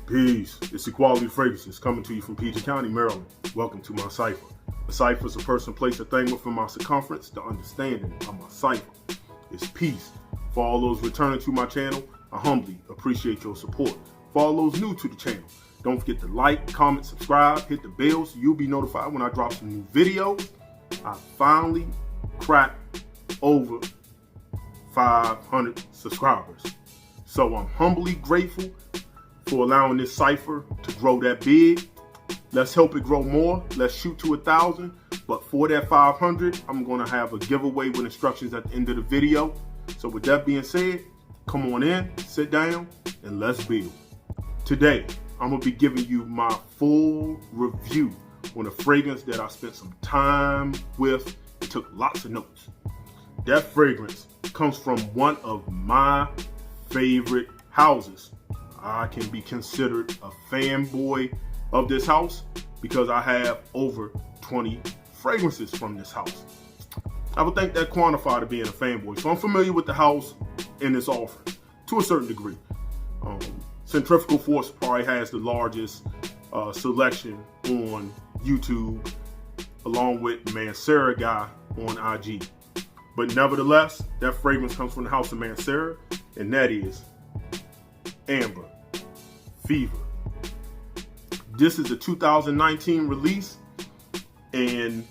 Peace. It's Equality Fragrances coming to you from PG County, Maryland. Welcome to my cipher. A cipher is a person, place, a thing within my circumference. The understanding of my cipher is peace. For all those returning to my channel, I humbly appreciate your support. For all those new to the channel, don't forget to like, comment, subscribe, hit the bell so you'll be notified when I drop some new videos. I finally cracked over 500 subscribers. So I'm humbly grateful for allowing this cipher to grow that big. Let's help it grow more. Let's shoot to 1,000. But for that 500, I'm going to have a giveaway with instructions at the end of the video. So with that being said, come on in, sit down, and let's build. Today, I'm going to be giving you my full review on a fragrance that I spent some time with and took lots of notes. That fragrance comes from one of my favorite houses. I can be considered a fanboy of this house because I have over 20 fragrances from this house. I would think that quantify to being a fanboy. So I'm familiar with the house and its offering to a certain degree. Centrifugal Force probably has the largest selection on YouTube, along with Mancera guy on IG. But nevertheless, that fragrance comes from the house of Mancera, and that is Amber Fever. This is a 2019 release, and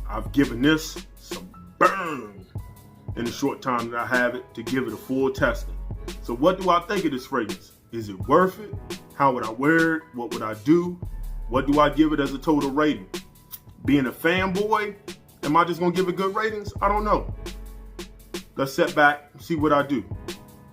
I've given this some burn in the short time that I have it to give it a full testing. So what do I think of this fragrance? Is it worth it? How would I wear it? What would I do? What do I give it as a total rating? Being a fanboy, am I just gonna give it good ratings? I don't know. Let's sit back and see what I do.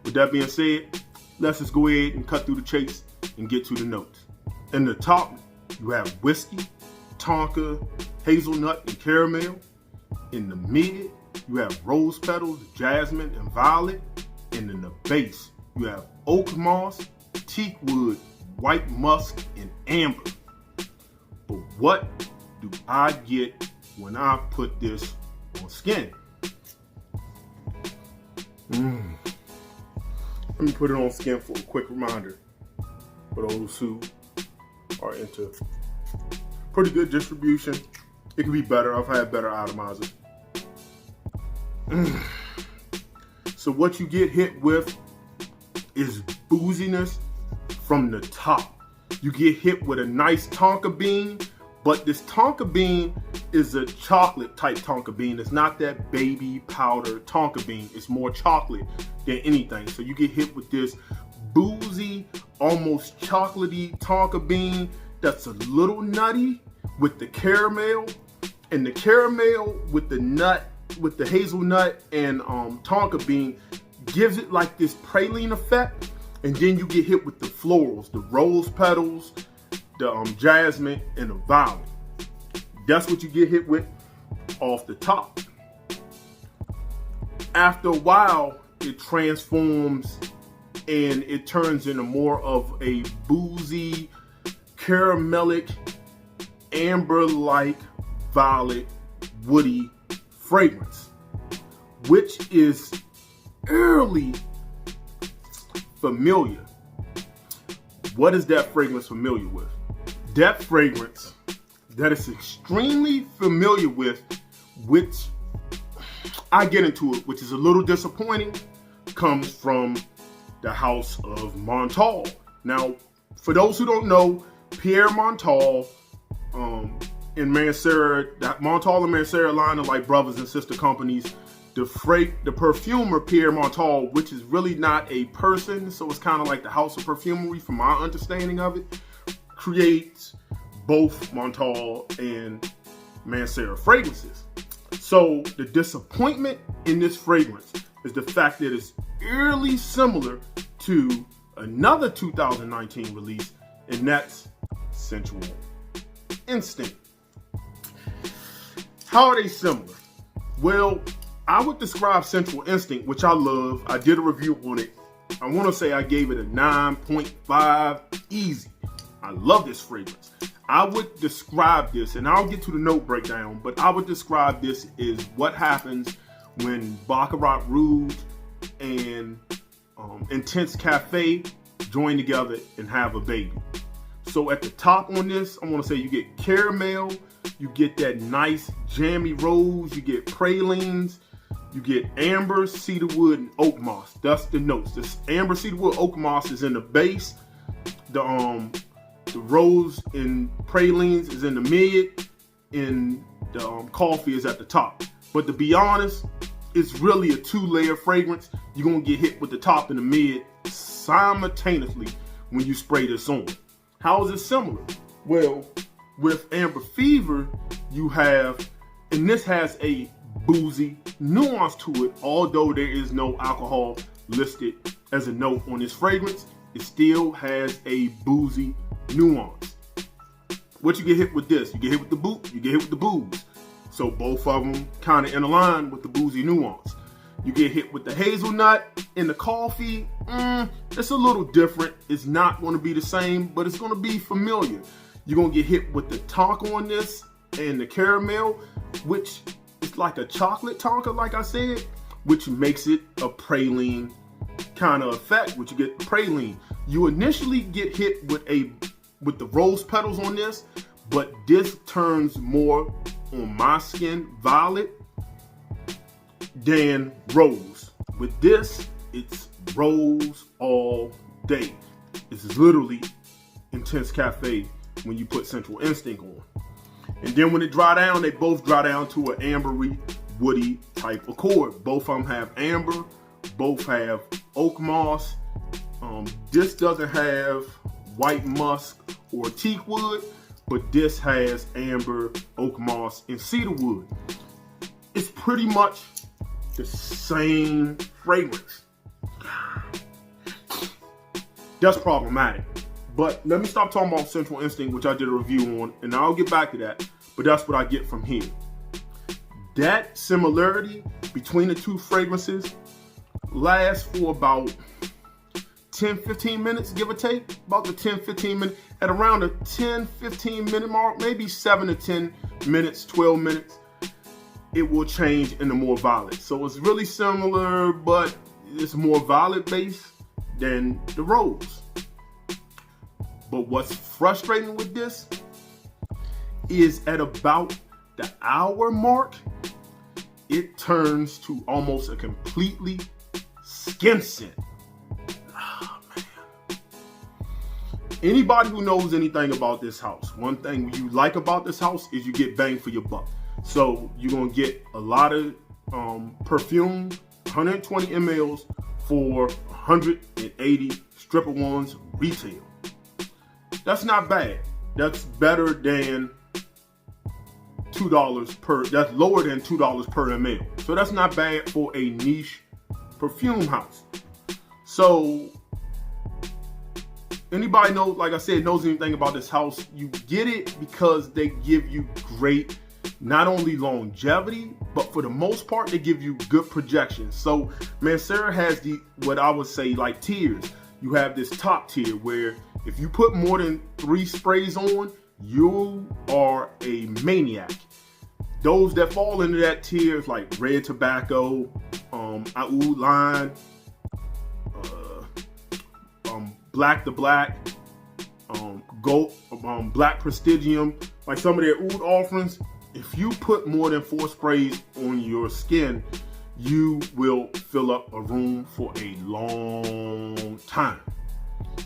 With that being said, let's just go ahead and cut through the chase and get to the notes. In the top, you have whiskey, tonka, hazelnut, and caramel. In the mid, you have rose petals, jasmine, and violet. And in the base, you have oak moss, teak wood, white musk, and amber. But what do I get when I put this on skin? Let me put it on skin for a quick reminder for those who are into pretty good distribution. It could be better. I've had better atomizers. So what you get hit with is booziness from the top. You get hit with a nice tonka bean, but this tonka bean is a chocolate type tonka bean. It's not that baby powder tonka bean. It's more chocolate than anything. So you get hit with this boozy, almost chocolatey tonka bean that's a little nutty with the caramel, and the caramel with the nut, with the hazelnut and tonka bean gives it like this praline effect. And then you get hit with the florals, the rose petals, the jasmine, and the violet. That's what you get hit with off the top. After a while, it transforms and it turns into more of a boozy, caramelic, amber-like, violet, woody fragrance, which is eerily familiar. What is that fragrance familiar with? That fragrance that is extremely familiar with, which I get into it, which is a little disappointing, comes from the house of Montal. Now, for those who don't know, Pierre Montal and Mancera, that Montal and Mancera line are like brothers and sister companies. The perfumer Pierre Montal, which is really not a person, so it's kind of like the house of perfumery from my understanding of it, creates both Montal and Mancera fragrances. So the disappointment in this fragrance is the fact that it's eerily similar to another 2019 release, and that's Sensual Instinct. How are they similar? Well, I would describe Sensual Instinct, which I love. I did a review on it. I want to say I gave it a 9.5 easy. I love this fragrance. I would describe this, and I'll get to the note breakdown, but I would describe this as what happens when Baccarat Rouge and Intense Cafe join together and have a baby. So at the top on this, I want to say you get caramel, you get that nice jammy rose, you get pralines, you get amber, cedarwood, and oak moss. That's the notes. This amber, cedarwood, oak moss is in the base. The rose and pralines is in the mid, and the coffee is at the top. But to be honest, it's really a 2-layer fragrance. You're gonna get hit with the top and the mid simultaneously when you spray this on. How is it similar? Well, with Amber Fever, you have, and this has a boozy nuance to it, although there is no alcohol listed as a note on this fragrance, it still has a boozy nuance. What you get hit with this? You get hit with the boot, you get hit with the booze. So both of them kind of in line with the boozy nuance. You get hit with the hazelnut and the coffee. It's a little different. It's not going to be the same, but it's going to be familiar. You're going to get hit with the tonka on this and the caramel, which is like a chocolate tonka, like I said, which makes it a praline kind of effect, which you get praline. You initially get hit with the rose petals on this, but this turns more on my skin violet than rose. With this, it's rose all day. This is literally Intense Cafe when you put Central Instinct on. And then when it dry down, they both dry down to an ambery, woody type accord. Both of them have amber, both have oak moss. This doesn't have white musk or teak wood, but this has amber, oak moss, and cedar wood. It's pretty much the same fragrance. That's problematic. But let me stop talking about Central Instinct, which I did a review on, and I'll get back to that. But that's what I get from here. That similarity between the two fragrances lasts for about 10-15 minutes, give or take. About the 10-15 minutes. At around the 10-15 minute mark, maybe 7 to 10 minutes, 12 minutes, it will change into more violet. So it's really similar, but it's more violet based than the rose. But what's frustrating with this is at about the hour mark, it turns to almost a completely skin scent. Oh, man. Anybody who knows anything about this house, one thing you like about this house is you get bang for your buck. So you're going to get a lot of perfume, 120 mLs for 180 stripper ones retail. That's not bad. That's better than $2 per, that's lower than $2 per ml. So that's not bad for a niche perfume house. So anybody knows, like I said, knows anything about this house, you get it because they give you great, not only longevity, but for the most part, they give you good projection. So Mancera has what I would say like tiers. You have this top tier where if you put more than 3 sprays on, you are a maniac. Those that fall into that tier is like red tobacco, oud line, black to black, gold, black prestigium, like some of their oud offerings. If you put more than 4 sprays on your skin, you will fill up a room for a long time.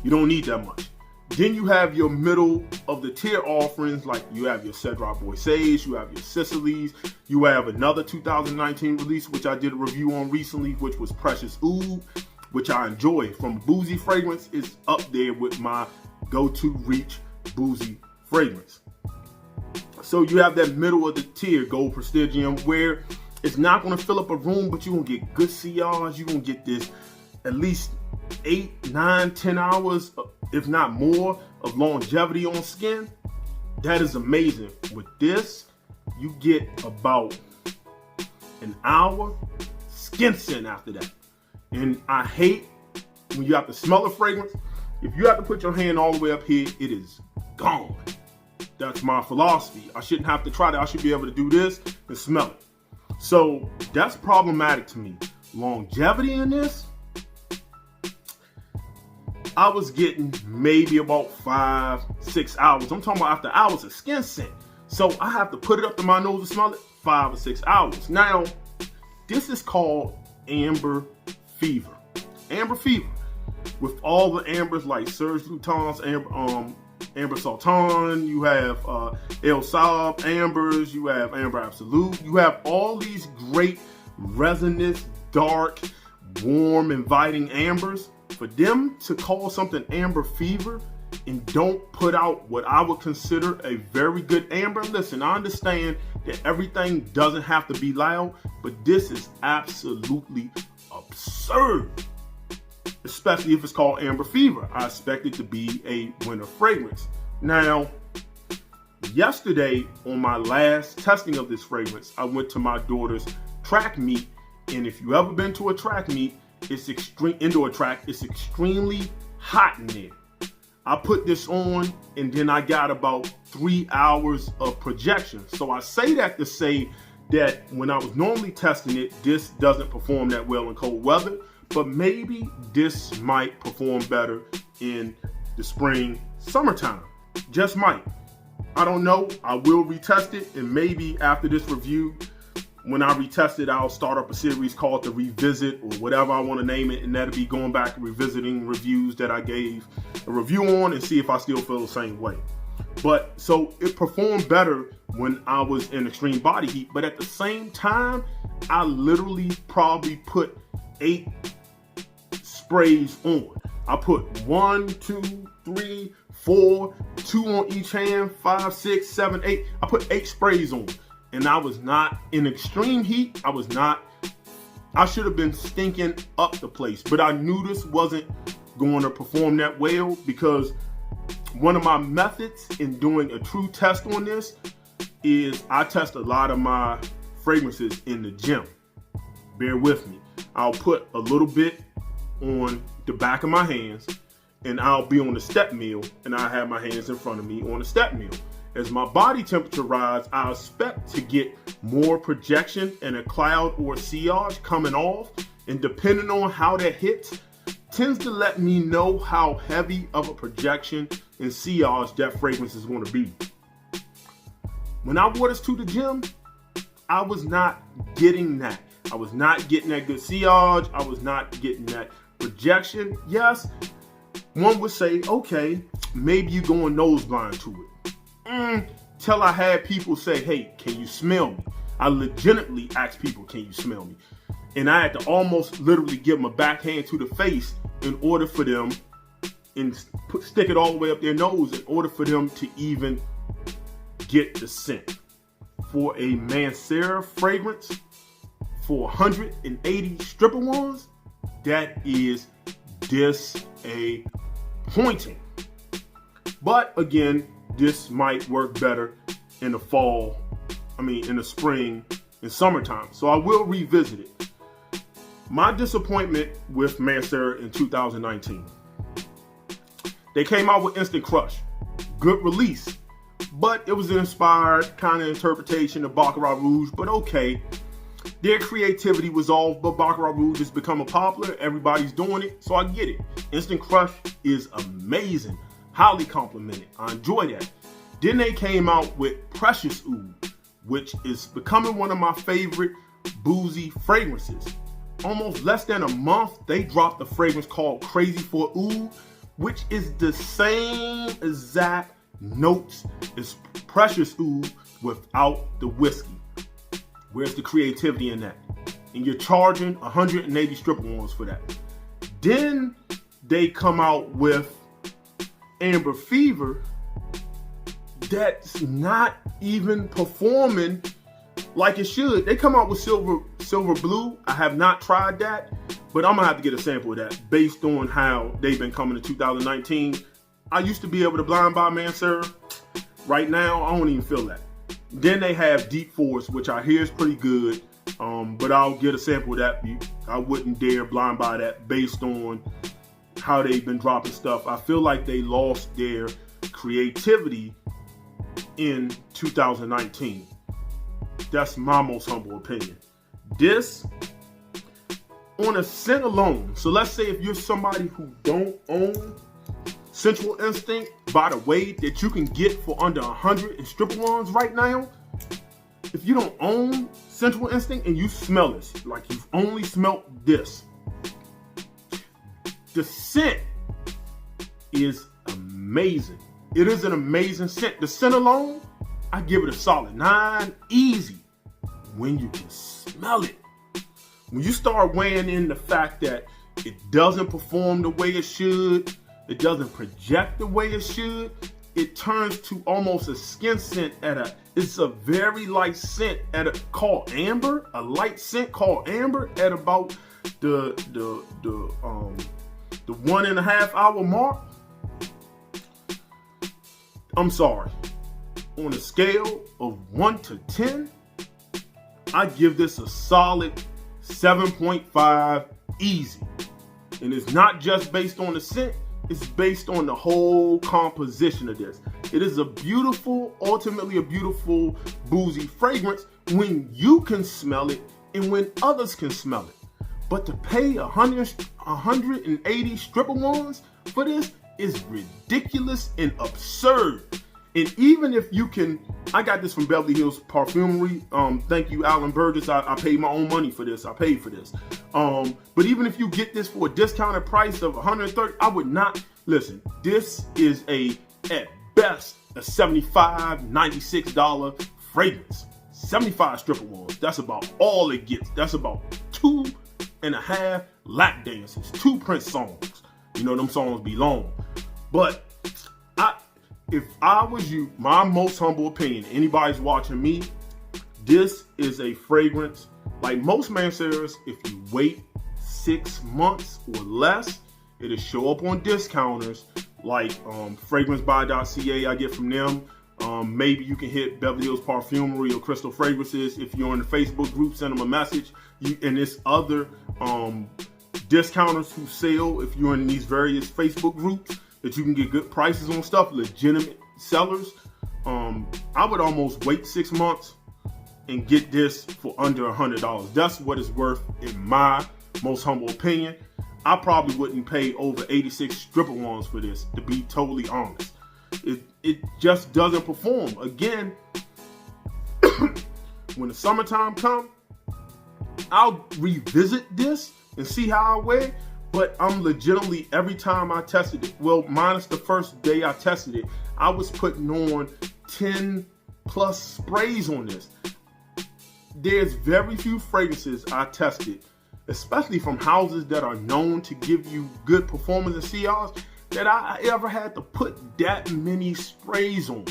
You don't need that much. Then you have your middle of the tier offerings, like you have your Cedroc Boy Sage, you have your Sicilies, you have another 2019 release, which I did a review on recently, which was Precious Oud, which I enjoy. From boozy fragrance, is up there with my go-to reach boozy fragrance. So you have that middle of the tier, Gold Prestigium, where it's not going to fill up a room, but you're going to get good CRs. You're going to get this at least 8, 9, 10 hours, if not more, of longevity on skin. That is amazing. With this, you get about an hour skin scent after that. And I hate when you have to smell a fragrance. If you have to put your hand all the way up here, it is gone. That's my philosophy. I shouldn't have to try that. I should be able to do this and smell it. So that's problematic to me. Longevity in this, I was getting maybe about 5-6 hours. I'm talking about after hours of skin scent. So I have to put it up to my nose and smell it 5 or 6 hours. Now, this is called amber fever. Amber fever. With all the ambers like Serge Lutens, Amber Sultan, you have El Saab ambers, you have Amber Absolute, you have all these great resonant, dark, warm, inviting ambers. For them to call something amber fever and don't put out what I would consider a very good amber. Listen, I understand that everything doesn't have to be loud, but this is absolutely absurd. Especially if it's called amber fever. I expect it to be a winter fragrance. Now, yesterday on my last testing of this fragrance, I went to my daughter's track meet. And if you ever been to a track meet, it's indoor track, it's extremely hot in there. I put this on and then I got about 3 hours of projection. So I say that to say that when I was normally testing it, this doesn't perform that well in cold weather, but maybe this might perform better in the spring, summertime. Just might. I don't know. I will retest it, and maybe after this review, when I retest it, I'll start up a series called The Revisit or whatever I want to name it, and that'll be going back and revisiting reviews that I gave a review on and see if I still feel the same way. But so it performed better when I was in extreme body heat, but at the same time, I literally probably put 8 sprays on. I put 1, 2, 3, 4, 2 on each hand, 5, 6, 7, 8. I put 8 sprays on. And I was not in extreme heat. I should have been stinking up the place, but I knew this wasn't going to perform that well because one of my methods in doing a true test on this is I test a lot of my fragrances in the gym. Bear with me. I'll put a little bit on the back of my hands and I'll be on the step mill and I have my hands in front of me on the step mill. As my body temperature rises, I expect to get more projection and a cloud or sillage coming off. And depending on how that hits, tends to let me know how heavy of a projection and sillage that fragrance is going to be. When I wore this to the gym, I was not getting that. I was not getting that good sillage. I was not getting that projection. Yes, one would say, okay, maybe you're going nose blind to it. Till I had people say, hey, can you smell me? I legitimately asked people, can you smell me? And I had to almost literally give them a backhand to the face in order for them, and stick it all the way up their nose in order for them to even get the scent. For a Mancera fragrance, for 180 stripper ones, that is disappointing. But again, this might work better in the in the spring and summertime. So I will revisit it. My disappointment with Mancera in 2019. They came out with Instant Crush. Good release. But it was an inspired kind of interpretation of Baccarat Rouge, but okay. Their creativity was off, but Baccarat Rouge is becoming popular. Everybody's doing it, so I get it. Instant Crush is amazing. Highly complimented. I enjoy that. Then they came out with Precious Oud, which is becoming one of my favorite boozy fragrances. Almost less than a month, they dropped a fragrance called Crazy for Oud, which is the same exact notes as Precious Oud without the whiskey. Where's the creativity in that? And you're charging 180 stripper ones for that. Then they come out with Amber Fever that's not even performing like it should. They come out with Silver Blue. I have not tried that, but I'm gonna have to get a sample of that based on how they've been coming in 2019. I used to be able to blind buy Mancera. Right now, I don't even feel that. Then they have Deep Force, which I hear is pretty good, but I'll get a sample of that. I wouldn't dare blind buy that based on how they've been dropping stuff. I feel like they lost their creativity in 2019. That's my most humble opinion. This, on a scent alone, so let's say if you're somebody who don't own Sensual Instinct, by the way, that you can get for under 100 in strip-a-ones right now. If you don't own Sensual Instinct and you smell this, like you've only smelt this, the scent is amazing. It is an amazing scent. The scent alone, I give it a solid 9, easy, when you can smell it. When you start weighing in the fact that it doesn't perform the way it should, it doesn't project the way it should, it turns to almost a skin scent it's a very light scent called amber, a light scent called amber at about the 1.5 hour mark. I'm sorry. On a scale of 1 to 10, I give this a solid 7.5 easy. And it's not just based on the scent, it's based on the whole composition of this. It is a beautiful, ultimately a beautiful boozy fragrance when you can smell it and when others can smell it. But to pay 180 strip-a-ones for this is ridiculous and absurd. And even if you can, I got this from Beverly Hills Parfumery. Thank you, Alan Burgess. I paid my own money for this. I paid for this. But even if you get this for a discounted price of $130, I would not, listen, this is at best, a $75, $96 fragrance. 75 strip-a-ones. That's about all it gets. That's about 2.5 lap dances, 2 Prince songs. You know, them songs be long. But if I was you, my most humble opinion, anybody's watching me, this is a fragrance, like most Manceras, if you wait 6 months or less, it'll show up on discounters, like fragrancebuy.ca, I get from them. Maybe you can hit Beverly Hills Parfumery or Crystal Fragrances. If you're in the Facebook group, send them a message. And there's other discounters who sell, if you're in these various Facebook groups, that you can get good prices on stuff, legitimate sellers. I would almost wait 6 months and get this for under $100. That's what it's worth in my most humble opinion. I probably wouldn't pay over 86 strip-a-ones for this, to be totally honest. It just doesn't perform. Again, when the summertime comes, I'll revisit this and see how I wear. But I'm legitimately, every time I tested it, well, minus the first day I tested it, I was putting on 10 plus sprays on this. There's very few fragrances I tested, especially from houses that are known to give you good performance in CRs, that I ever had to put that many sprays on.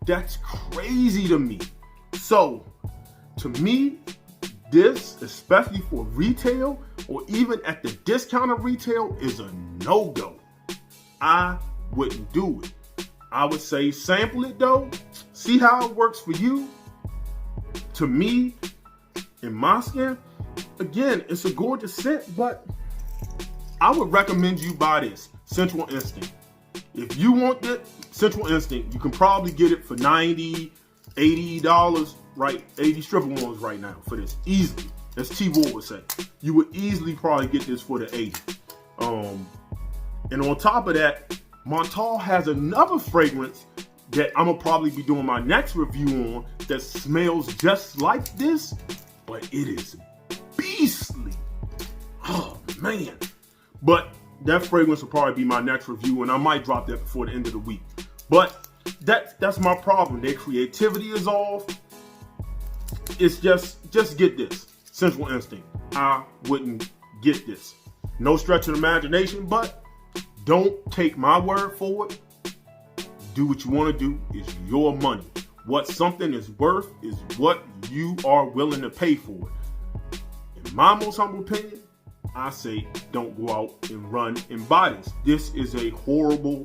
That's crazy to me. So, to me, this, especially for retail or even at the discounted retail, is a no-go. I wouldn't do it. I would say sample it though, see how it works for you. To me, in my skin, again, it's a gorgeous scent, but I would recommend you buy this, Sensual Instinct. If you want the Sensual Instinct, you can probably get it for $90, $80, right? 80 strip-a-ones right now for this, easily. As T-Ward would say. You would easily probably get this for the 80. And on top of that, Montal has another fragrance that I'm gonna probably be doing my next review on that smells just like this, but it is beastly. Oh man. But that fragrance will probably be my next review, and I might drop that before the end of the week. But that's my problem. Their creativity is off. It's just get this. Sensual Instinct. I wouldn't get this. No stretch of imagination, but don't take my word for it. Do what you want to do. It's your money. What something is worth is what you are willing to pay for it. In my most humble opinion, I say don't go out and run and buy this. This is a horrible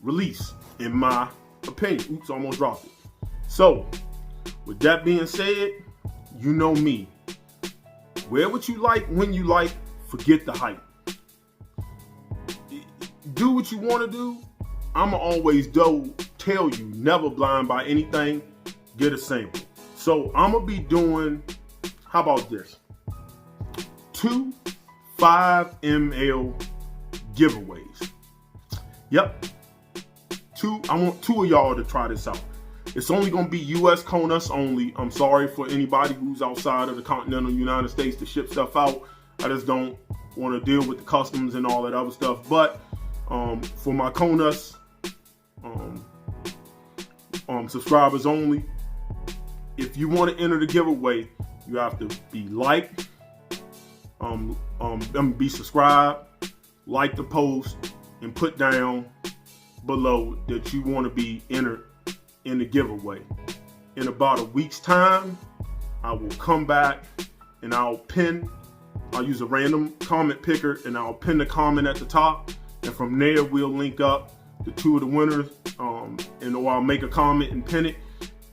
release, in my opinion. Oops, almost dropped it. So, with that being said, you know me. Wear what you like, when you like, forget the hype. Do what you want to do. I'ma always tell you, never blind by anything, get a sample. So I'ma be doing, how about this? 2 5 ml giveaways. Yep. I want 2 of y'all to try this out. It's only going to be U.S. CONUS only. I'm sorry for anybody who's outside of the continental United States to ship stuff out. I just don't want to deal with the customs and all that other stuff. But for my CONUS subscribers only, if you want to enter the giveaway, you have to be liked, be subscribed, like the post, and put down below that you want to be entered in the giveaway. In about a week's time, I will come back and I'll use a random comment picker and I'll pin the comment at the top. And from there, we'll link up the 2 of the winners, or I'll make a comment and pin it.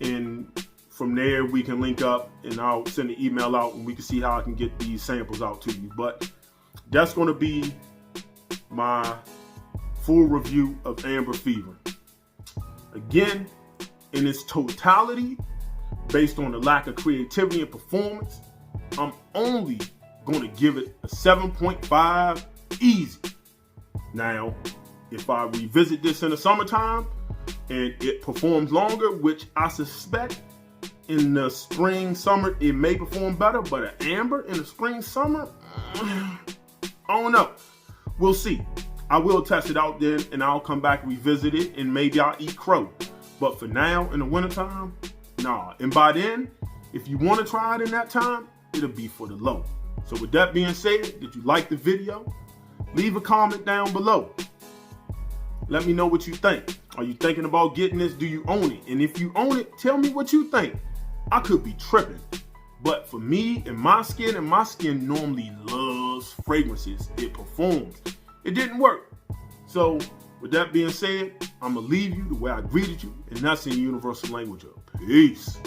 And from there, we can link up and I'll send an email out and we can see how I can get these samples out to you. But that's going to be my full review of Amber Fever. Again, in its totality, based on the lack of creativity and performance, I'm only going to give it a 7.5 easy. Now, if I revisit this in the summertime and it performs longer, which I suspect in the spring, summer, it may perform better, but an Amber in the spring, summer, I don't know. We'll see. I will test it out then, and I'll come back, revisit it, and maybe I'll eat crow. But for now, in the wintertime, nah. And by then, if you want to try it in that time, it'll be for the low. So with that being said, did you like the video? Leave a comment down below. Let me know what you think. Are you thinking about getting this? Do you own it? And if you own it, tell me what you think. I could be tripping. But for me and my skin normally loves fragrances. It performs. It didn't work. So with that being said, I'm going to leave you the way I greeted you, and that's in universal language of peace.